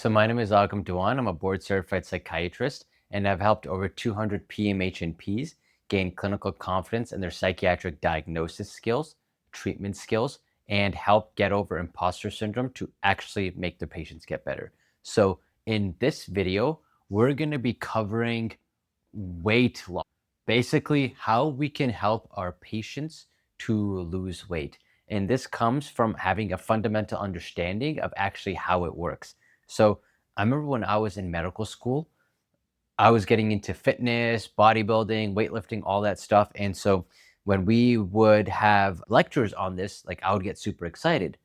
So my name is Agam Dewan. I'm a board certified psychiatrist, and I've helped over 200 PMHNPs gain clinical confidence in their psychiatric diagnosis skills, treatment skills, and help get over imposter syndrome to actually make their patients get better. So in this video, we're going to be covering weight loss, basically how we can help our patients to lose weight. And this comes from having a fundamental understanding of actually how it works. So I remember when I was in medical school, I was getting into fitness, bodybuilding, weightlifting, all that stuff. And so when we would have lectures on this, like I would get super excited.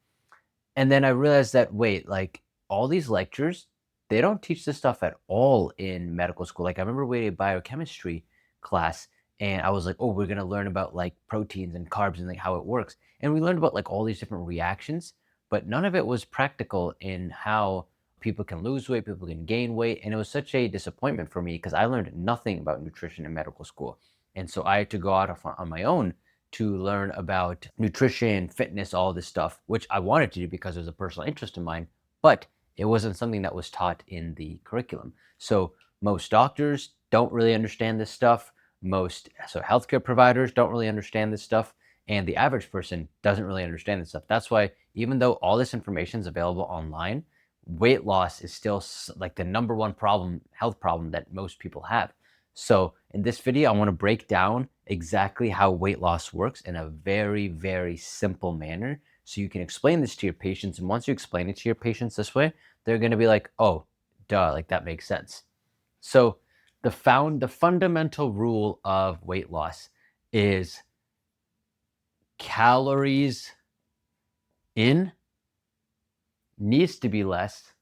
And then I realized that, wait, like all these lectures, they don't teach this stuff at all in medical school. Like I remember we had a biochemistry class and I was like, oh, we're going to learn about like proteins and carbs and like how it works. And we learned about like all these different reactions, but none of it was practical in how people can lose weight, people can gain weight. And it was such a disappointment for me because I learned nothing about nutrition in medical school. And so I had to go out on my own to learn about nutrition, fitness, all this stuff, which I wanted to do because it was a personal interest of mine, but it wasn't something that was taught in the curriculum. So most doctors don't really understand this stuff. So healthcare providers don't really understand this stuff. And the average person doesn't really understand this stuff. That's why even though all this information is available online, weight loss is still like the number one health problem that most people have. So in this video, I want to break down exactly how weight loss works in a very, very simple manner. So you can explain this to your patients. And once you explain it to your patients this way, they're going to be like, oh, duh, like that makes sense. So the fundamental rule of weight loss is calories in needs to be less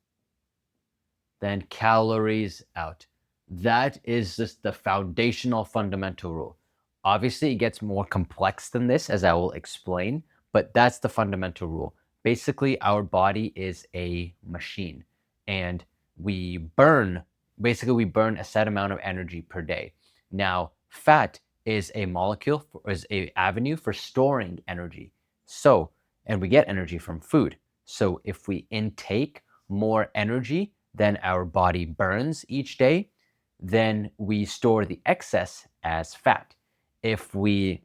than calories out. That is just the foundational fundamental rule. Obviously, it gets more complex than this, as I will explain, but that's the fundamental rule. Basically, our body is a machine, and we burn a set amount of energy per day. Now, fat is a molecule, is a avenue for storing energy. So, and we get energy from food. So if we intake more energy than our body burns each day, then we store the excess as fat. If we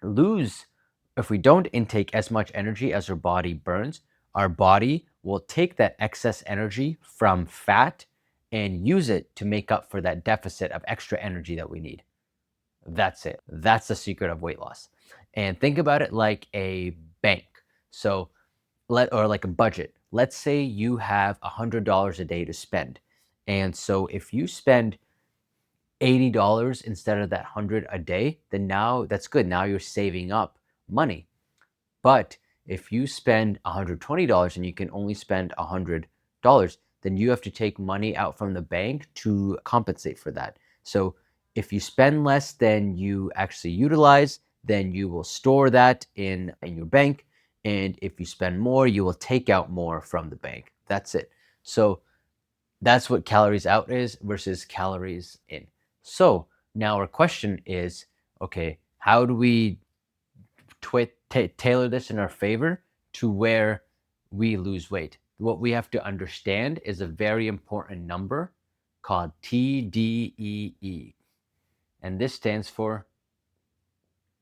don't intake as much energy as our body burns, our body will take that excess energy from fat and use it to make up for that deficit of extra energy that we need. That's it. That's the secret of weight loss. And think about it like a bank. So or like a budget. Let's say you have $100 a day to spend. And so if you spend $80 instead of that 100 a day, then now that's good. Now you're saving up money. But if you spend $120 and you can only spend $100, then you have to take money out from the bank to compensate for that. So if you spend less than you actually utilize, then you will store that in your bank. And if you spend more, you will take out more from the bank. That's it. So that's what calories out is versus calories in. So now our question is, okay, how do we tailor this in our favor to where we lose weight? What we have to understand is a very important number called TDEE. And this stands for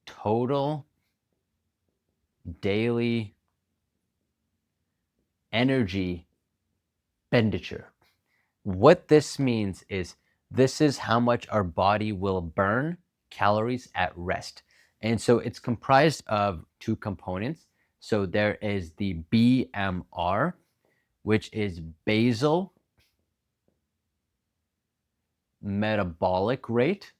total daily energy expenditure. What this means is this is how much our body will burn calories at rest. And so it's comprised of two components. So there is the BMR, which is basal metabolic rate.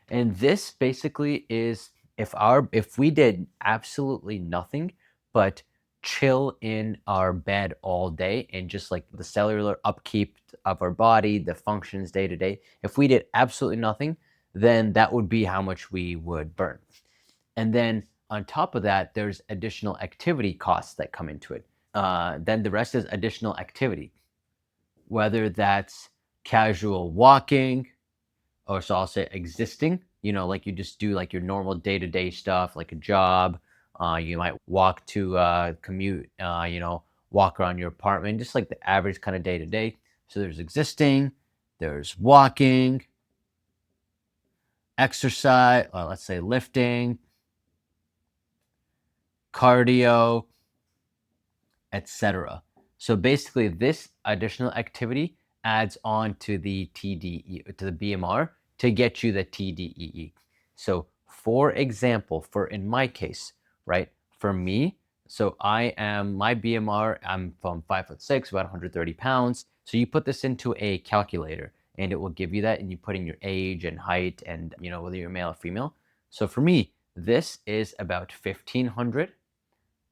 And this basically is if we did absolutely nothing but chill in our bed all day and just like the cellular upkeep of our body, the functions day to day, if we did absolutely nothing, then that would be how much we would burn. And then on top of that, there's additional activity costs that come into it. Then the rest is additional activity, whether that's casual walking, or so I'll say existing, like you just do like your normal day-to-day stuff, like a job. You might walk to commute, walk around your apartment, just like the average kind of day to day. So there's existing, there's walking, exercise, let's say lifting, cardio, etc. So basically, this additional activity adds on to the TDE, to the BMR, to get you the TDEE. So for example, in my case, right, for me, so my BMR, I'm from 5'6", about 130 pounds. So you put this into a calculator and it will give you that, and you put in your age and height and, whether you're male or female. So for me, this is about 1,500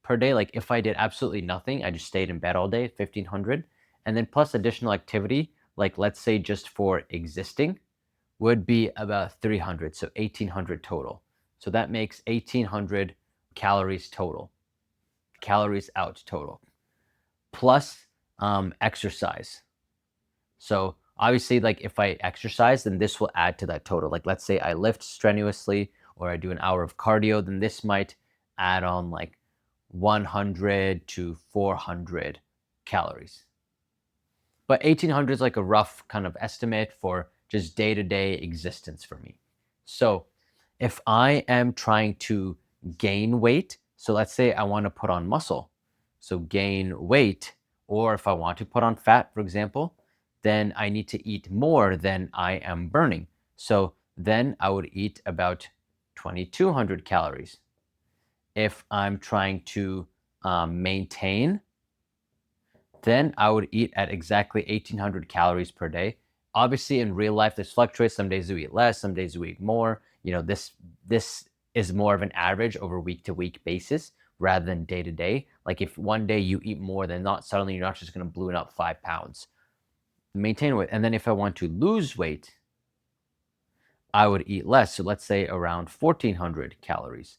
per day. Like if I did absolutely nothing, I just stayed in bed all day, 1,500. And then plus additional activity, like let's say just for existing, would be about 300. So 1,800 total. So that makes 1,800 calories total, calories out total, plus exercise. So obviously, like if I exercise, then this will add to that total. Like let's say I lift strenuously or I do an hour of cardio, then this might add on like 100 to 400 calories. But 1,800 is like a rough kind of estimate for just day-to-day existence for me. So if I am trying to gain weight, so let's say I want to put on muscle, so gain weight, or if I want to put on fat, for example, then I need to eat more than I am burning. So then I would eat about 2,200 calories. If I'm trying to maintain, then I would eat at exactly 1,800 calories per day. Obviously, in real life, this fluctuates. Some days you eat less, some days you eat more. This is more of an average over week to week basis rather than day to day. Like if one day you eat more, then not suddenly you're not just going to balloon up 5 pounds. Maintain weight. And then if I want to lose weight, I would eat less. So let's say around 1,400 calories.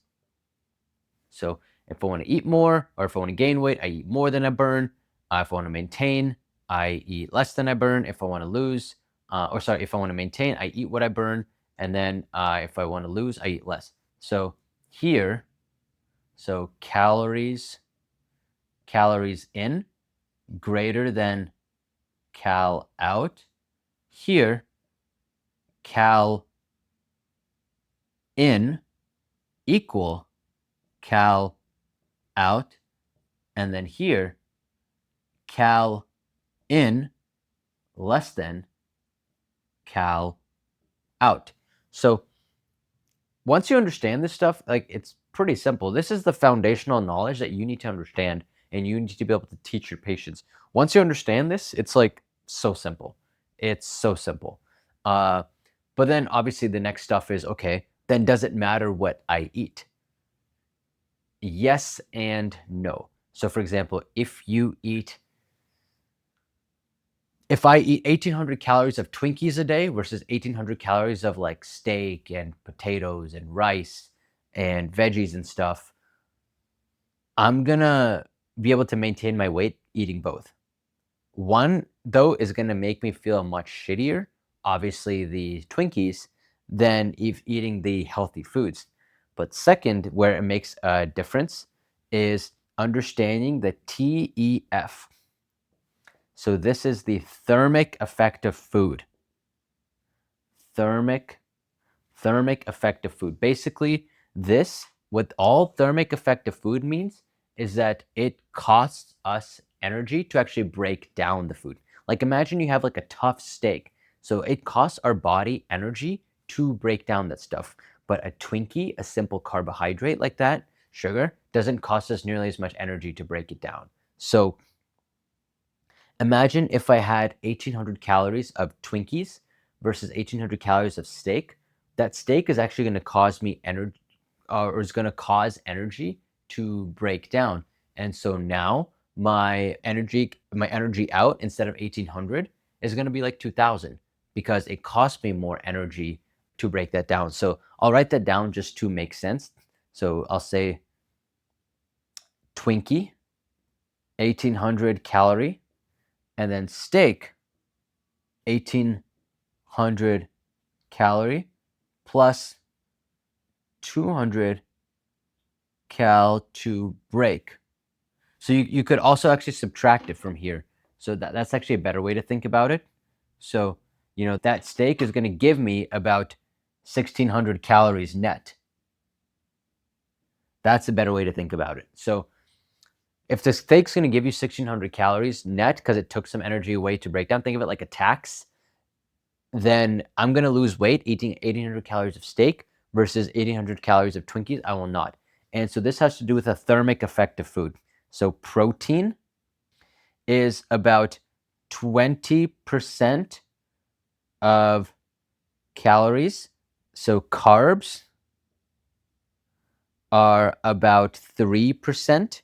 So if I want to eat more, or if I want to gain weight, I eat more than I burn. If I want to maintain, I eat less than I burn. If I want to lose, if I want to maintain, I eat what I burn. And then if I want to lose, I eat less. So here, so calories in greater than cal out. Here, cal in equal cal out. And then here, cal in less than cal out. So once you understand this stuff, like it's pretty simple. This is the foundational knowledge that you need to understand and you need to be able to teach your patients. Once you understand this, it's like so simple. It's so simple. But then obviously the next stuff is, okay, then does it matter what I eat? Yes and no. So for example, if I eat 1,800 calories of Twinkies a day versus 1,800 calories of like steak and potatoes and rice and veggies and stuff, I'm gonna be able to maintain my weight eating both. One, though, is gonna make me feel much shittier, obviously the Twinkies, than if eating the healthy foods. But second, where it makes a difference is understanding the TEF. So this is the thermic effect of food. Thermic effect of food. Basically, what all thermic effect of food means is that it costs us energy to actually break down the food. Like imagine you have like a tough steak. So it costs our body energy to break down that stuff. But a Twinkie, a simple carbohydrate like that, sugar, doesn't cost us nearly as much energy to break it down. So imagine if I had 1,800 calories of Twinkies versus 1,800 calories of steak. That steak is actually going to cause me energy, or is going to cause energy to break down. And so now my energy out, instead of 1,800, is going to be like 2,000 because it costs me more energy to break that down. So I'll write that down just to make sense. So I'll say Twinkie, 1,800 calorie, and then steak, 1,800 calorie plus 200 cal to break. So you could also actually subtract it from here. So that's actually a better way to think about it. So, that steak is going to give me about 1,600 calories net. That's a better way to think about it. So if the steak's going to give you 1,600 calories net because it took some energy away to break down, think of it like a tax, then I'm going to lose weight eating 1,800 calories of steak versus 1,800 calories of Twinkies. I will not. And so this has to do with a thermic effect of food. So protein is about 20% of calories. So carbs are about 3%.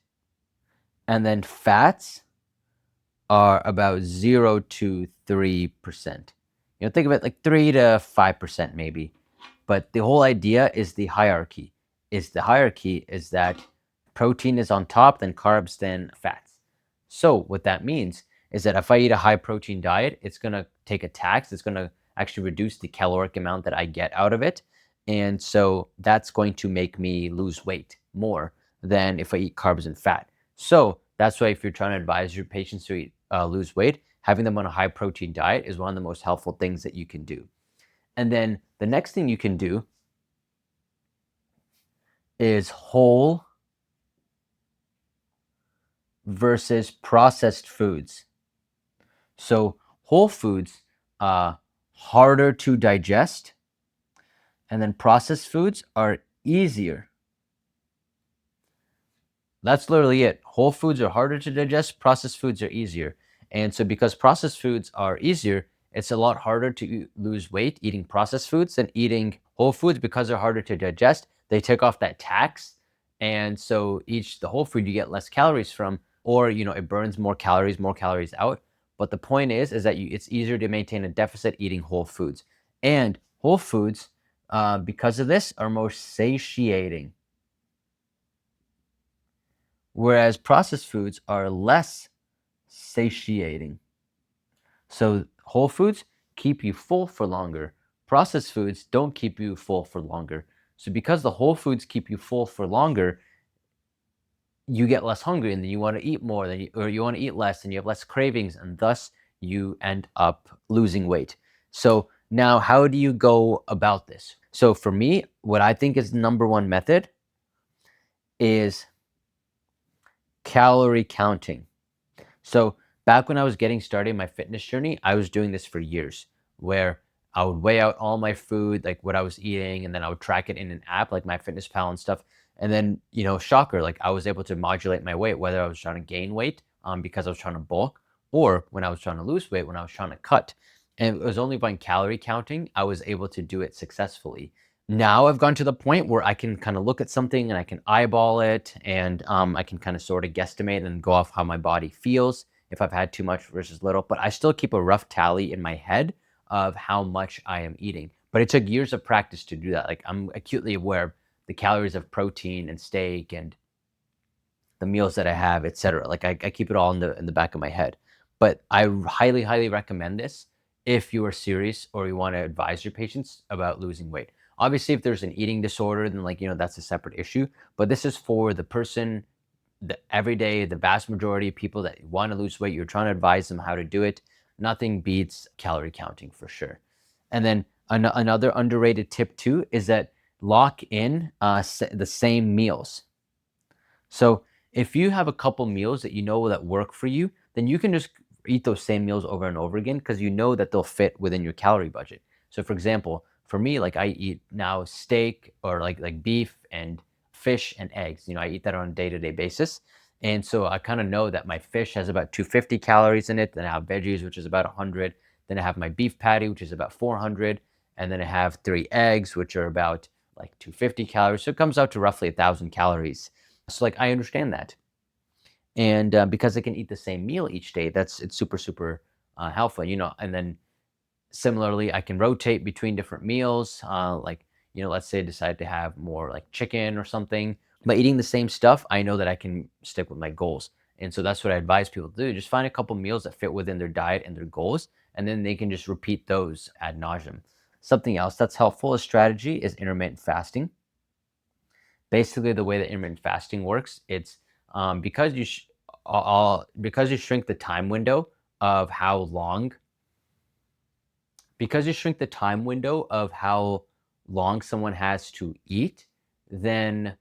And then fats are about 0 to 3%. Think of it like 3 to 5% maybe. But the whole idea is the hierarchy. Is that protein is on top, then carbs, then fats. So what that means is that if I eat a high protein diet, it's going to take a tax. It's going to actually reduce the caloric amount that I get out of it. And so that's going to make me lose weight more than if I eat carbs and fat. So that's why if you're trying to advise your patients to lose weight, having them on a high protein diet is one of the most helpful things that you can do. And then the next thing you can do is whole versus processed foods. So whole foods are harder to digest, and then processed foods are easier. That's literally it. Whole foods are harder to digest, processed foods are easier. And so because processed foods are easier, it's a lot harder to lose weight eating processed foods than eating whole foods because they're harder to digest. They take off that tax. And so the whole food you get less calories from, or it burns more calories out. But the point is that it's easier to maintain a deficit eating whole foods. And whole foods, because of this, are more satiating. Whereas processed foods are less satiating. So whole foods keep you full for longer. Processed foods don't keep you full for longer. So because the whole foods keep you full for longer, you get less hungry and then you want to eat more or you want to eat less and you have less cravings, and thus you end up losing weight. So now how do you go about this? So for me, what I think is the number one method is calorie counting. So back when I was getting started in my fitness journey, I was doing this for years, where I would weigh out all my food, like what I was eating, and then I would track it in an app like MyFitnessPal and stuff. And then, shocker, like I was able to modulate my weight, whether I was trying to gain weight because I was trying to bulk, or when I was trying to lose weight, when I was trying to cut. And it was only by calorie counting I was able to do it successfully. Now I've gone to the point where I can kind of look at something and I can eyeball it, and I can kind of sort of guesstimate and go off how my body feels if I've had too much versus little. But I still keep a rough tally in my head of how much I am eating. But it took years of practice to do that. Like I'm acutely aware of the calories of protein and steak and the meals that I have, etc. Like I keep it all in the back of my head. But I highly, highly recommend this if you are serious or you want to advise your patients about losing weight. Obviously, if there's an eating disorder, then that's a separate issue. But this is for the person, the everyday, the vast majority of people that want to lose weight. You're trying to advise them how to do it. Nothing beats calorie counting for sure. And then another underrated tip too is that lock in the same meals. So if you have a couple meals that that work for you, then you can just eat those same meals over and over again because you know that they'll fit within your calorie budget. So for example, for me, like I eat now steak or like beef and fish and eggs. I eat that on a day-to-day basis. And so I kind of know that my fish has about 250 calories in it. Then I have veggies, which is about 100. Then I have my beef patty, which is about 400. And then I have 3 eggs, which are about like 250 calories. So it comes out to roughly 1,000 calories. So like I understand that, and because I can eat the same meal each day, it's super super helpful. And then similarly, I can rotate between different meals. Let's say I decide to have more like chicken or something. By eating the same stuff, I know that I can stick with my goals, and so that's what I advise people to do. Just find a couple meals that fit within their diet and their goals, and then they can just repeat those ad nauseum. Something else that's helpful as strategy is intermittent fasting. Basically, the way that intermittent fasting works, it's because because you shrink the time window of how long because you shrink the time window of how long someone has to eat, then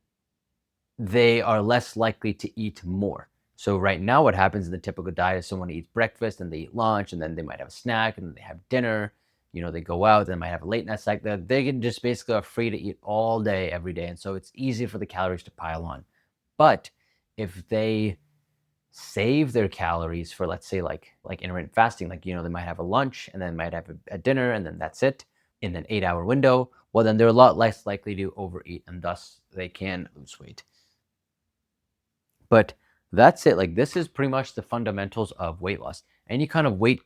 they are less likely to eat more. So right now, what happens in the typical diet is someone eats breakfast and they eat lunch and then they might have a snack and then they have dinner. They go out, they might have a late night snack. They can just basically are free to eat all day, every day. And so it's easy for the calories to pile on. But if they save their calories for, let's say, like intermittent fasting, like they might have a lunch and then might have a dinner and then that's it in an 8-hour window, well then they're a lot less likely to overeat and thus they can lose weight. But that's it. Like, this is pretty much the fundamentals of weight loss. Any kind of weight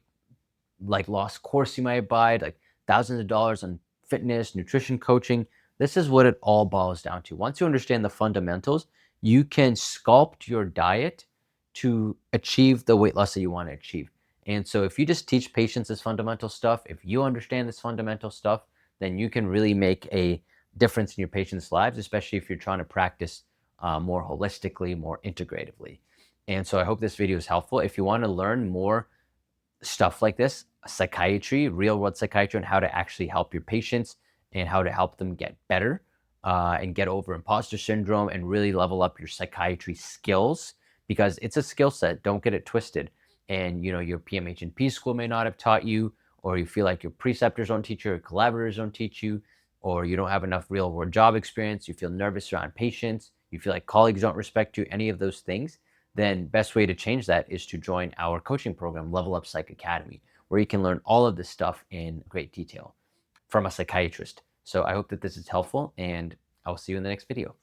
like loss course you might buy, like thousands of dollars on fitness, nutrition coaching, this is what it all boils down to. Once you understand the fundamentals, you can sculpt your diet to achieve the weight loss that you want to achieve. And so if you just teach patients this fundamental stuff, if you understand this fundamental stuff, then you can really make a difference in your patients' lives, especially if you're trying to practice more holistically, more integratively. And so I hope this video is helpful. If you want to learn more stuff like this, psychiatry, real world psychiatry, and how to actually help your patients and how to help them get better and get over imposter syndrome and really level up your psychiatry skills, because it's a skill set. Don't get it twisted. And your PMHNP school may not have taught you, or you feel like your preceptors don't teach you, or collaborators don't teach you, or you don't have enough real world job experience, you feel nervous around patients, you feel like colleagues don't respect you, any of those things, then best way to change that is to join our coaching program, Level Up Psych Academy, where you can learn all of this stuff in great detail from a psychiatrist. So I hope that this is helpful, and I'll see you in the next video.